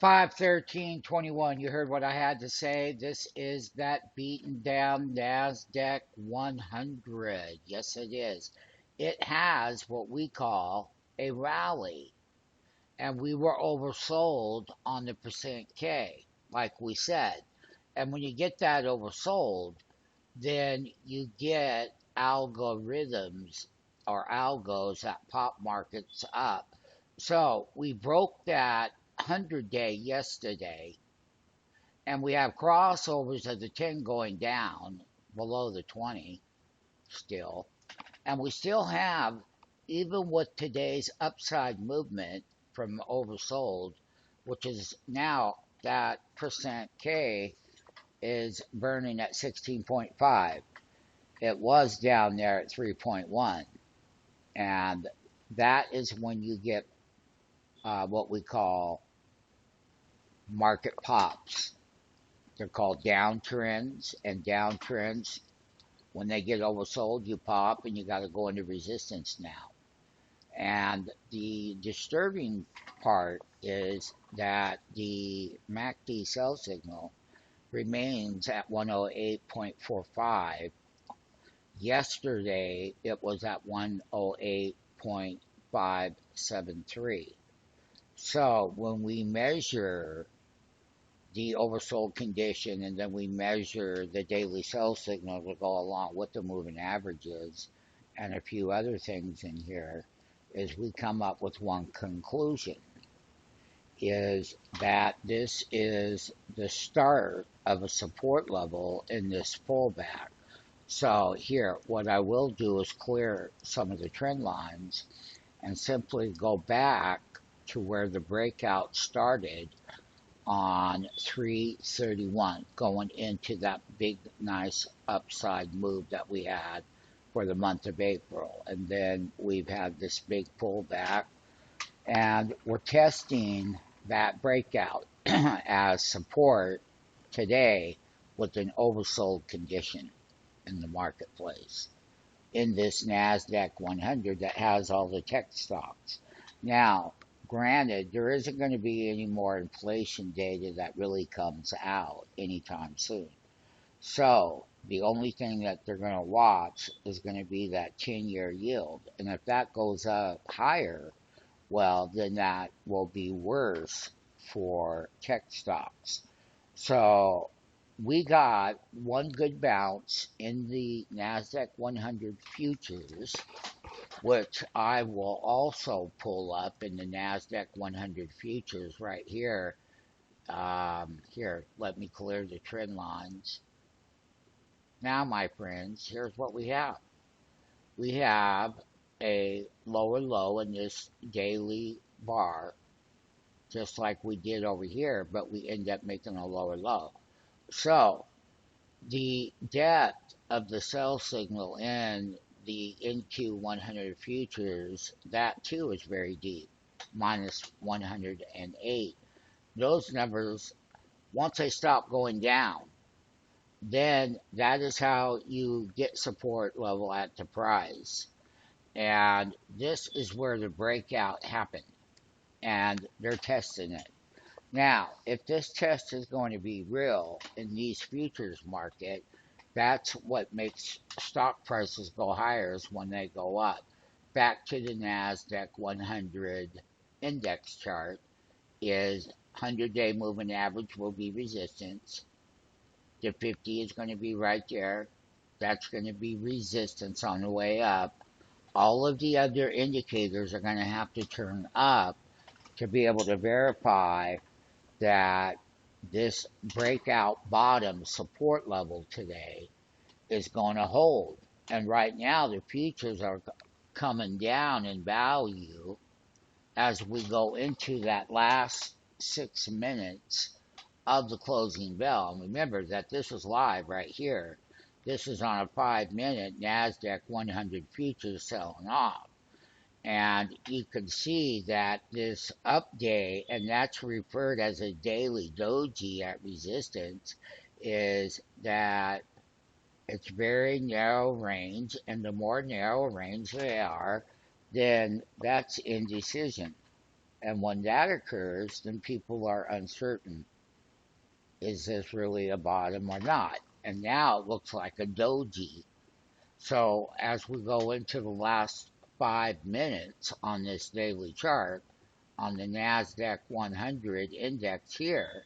513.21. You heard what I had to say. This is that beaten down NASDAQ 100. Yes, it is. It has what we call a rally, and we were oversold on the percent K, like we said. And when you get that oversold, then you get algorithms or algos that pop markets up. So we broke that 100-day yesterday, and we have crossovers of the 10 going down below the 20 still. And we still have, even with today's upside movement from oversold, which is now that percent K is burning at 16.5. It was down there at 3.1. And that is when you get what we call market pops. They're called downtrends, and downtrends, when they get oversold, you pop and you got to go into resistance now. And the disturbing part is that the MACD sell signal remains at 108.45. Yesterday, it was at 108.573. So when we measure the oversold condition and then we measure the daily sell signal to go along with the moving averages and a few other things in here, is we come up with one conclusion, is that this is the start of a support level in this pullback. So here, what I will do is clear some of the trend lines and simply go back to where the breakout started on 331, going into that big, nice upside move that we had for the month of April. And then we've had this big pullback, and we're testing that breakout as support today with an oversold condition in the marketplace in this NASDAQ 100 that has all the tech stocks. Now, granted, there isn't going to be any more inflation data that really comes out anytime soon. So, the only thing that they're going to watch is going to be that 10-year yield. And if that goes up higher, well, then that will be worse for tech stocks. So, we got one good bounce in the NASDAQ 100 futures, which I will also pull up in the NASDAQ 100 futures right here. Here, let me clear the trend lines. Now, my friends, here's what we have. We have a lower low in this daily bar, just like we did over here, but we end up making a lower low. So, the depth of the sell signal in the NQ100 futures, that too is very deep, minus 108. Those numbers, once they stop going down, then that is how you get support level at the price. And this is where the breakout happened, and they're testing it. Now, if this test is going to be real in these futures market, that's what makes stock prices go higher is when they go up. Back to the NASDAQ 100 index chart is 100-day moving average will be resistance. The 50 is going to be right there. That's going to be resistance on the way up. All of the other indicators are going to have to turn up to be able to verify that this breakout bottom support level today is going to hold. And right now, the futures are coming down in value as we go into that last 6 minutes of the closing bell. And remember that this is live right here. This is on a 5-minute NASDAQ 100 futures selling off. And you can see that this up day, and that's referred as a daily doji at resistance, is that it's very narrow range, and the more narrow range they are, then that's indecision. And when that occurs, then people are uncertain. Is this really a bottom or not? And now it looks like a doji. So as we go into the last 5 minutes on this daily chart, on the NASDAQ 100 index here,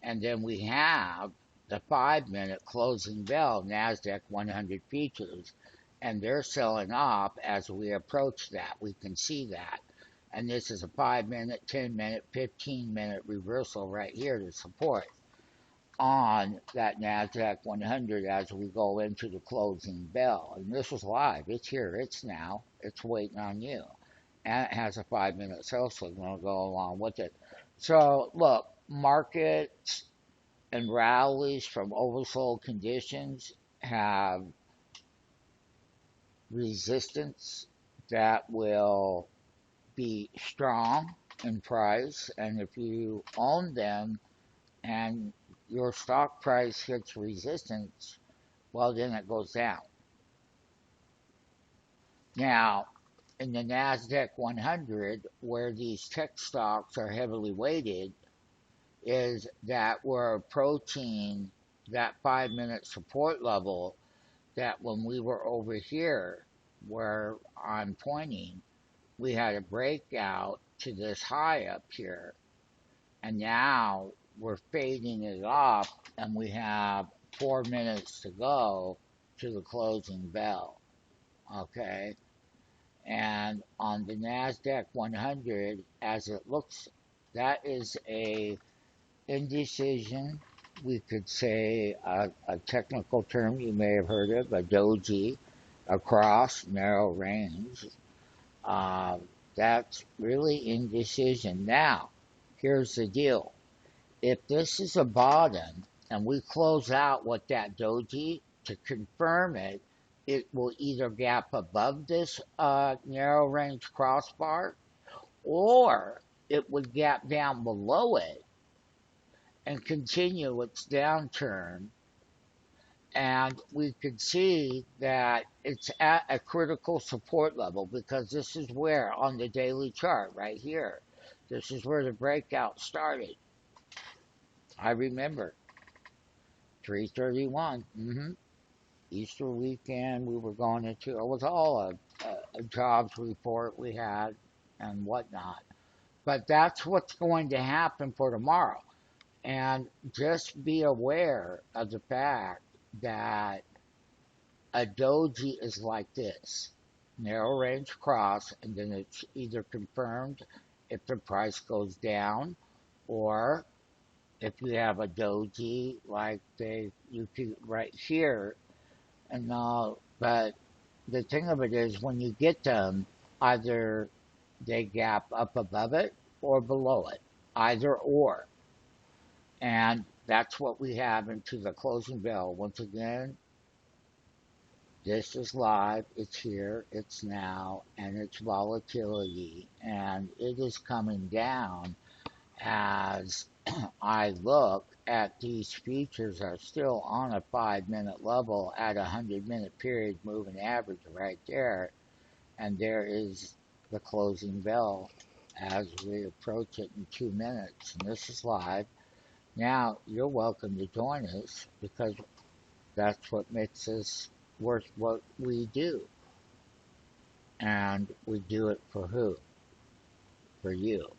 and then we have the 5 minute closing bell, NASDAQ 100 futures, and they're selling off as we approach that. We can see that. And this is a 5 minute, 10 minute, 15 minute reversal right here to support on that NASDAQ 100 as we go into the closing bell. And this is live. It's here. It's now. It's waiting on you. And it has a 5 minute sell signal to go along with it. So, look, markets and rallies from oversold conditions have resistance that will be strong in price. And if you own them and your stock price hits resistance, well, then it goes down. Now, in the NASDAQ 100, where these tech stocks are heavily weighted, is that we're approaching that 5 minute support level that when we were over here, where I'm pointing, we had a breakout to this high up here. And now we're fading it off, and we have 4 minutes to go to the closing bell. Okay? And on the NASDAQ 100, as it looks, that is a indecision. We could say a technical term you may have heard of, a doji, across narrow range. Uh, that's really indecision. Now, here's the deal. If this is a bottom and we close out with that doji, to confirm it, it will either gap above this narrow range crossbar, or it would gap down below it and continue its downturn. And we could see that it's at a critical support level, because this is where, on the daily chart right here, this is where the breakout started. I remember 331. Easter weekend, we were going into, it was all a jobs report we had and whatnot. But that's what's going to happen for tomorrow. And just be aware of the fact that a doji is like this, narrow range cross, and then it's either confirmed if the price goes down, or if you have a doji like you could right here. And but the thing of it is, when you get them, either they gap up above it or below it, either or. And that's what we have into the closing bell. Once again, this is live, it's here, it's now, and it's volatility. And it is coming down as I look at these futures are still on a 5 minute level at a 100 minute period moving average right there. And there is the closing bell as we approach it in 2 minutes. And this is live. Now, you're welcome to join us, because that's what makes us worth what we do. And we do it for who? For you.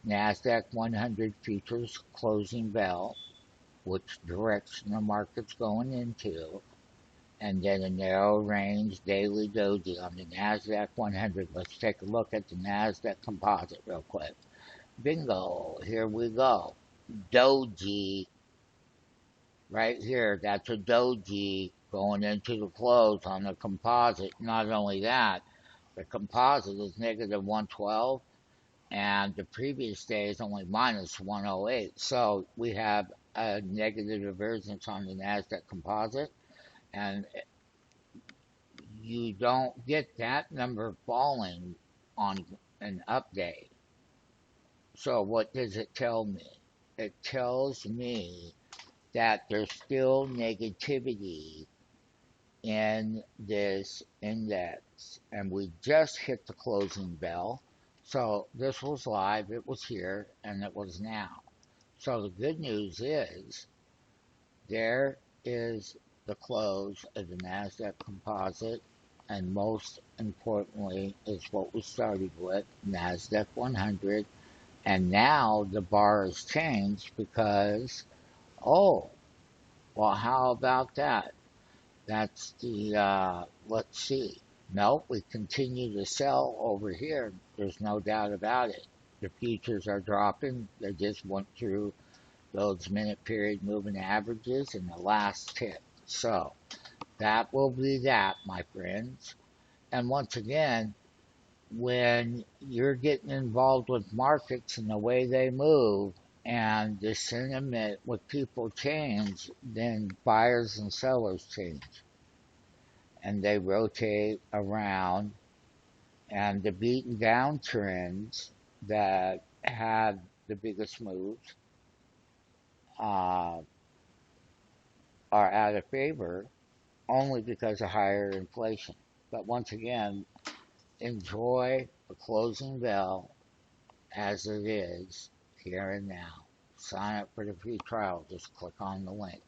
NASDAQ 100 futures closing bell, which direction the market's going into, and then a narrow range daily doji on the NASDAQ 100. Let's take a look at the NASDAQ composite real quick. Bingo, here we go. Doji, right here, that's a doji going into the close on the composite. Not only that, the composite is negative 112, and the previous day is only minus 108. So we have a negative divergence on the NASDAQ composite, and you don't get that number falling on an up day. So what does it tell me? It tells me that there's still negativity in this index, and we just hit the closing bell. So this was live, it was here, and it was now. So the good news is there is the close of the NASDAQ composite, and most importantly is what we started with, NASDAQ 100. And now the bar has changed because, oh, well, how about that? That's the, let's see. Nope, we continue to sell over here. There's no doubt about it. The futures are dropping. They just went through those minute period moving averages in the last tick. So that will be that, my friends. And once again, when you're getting involved with markets and the way they move and the sentiment with people change, then buyers and sellers change and they rotate around, and the beaten down trends that had the biggest moves uh, are out of favor only because of higher inflation. But once again, enjoy the closing bell as it is here and now. Sign up for the free trial. Just click on the link.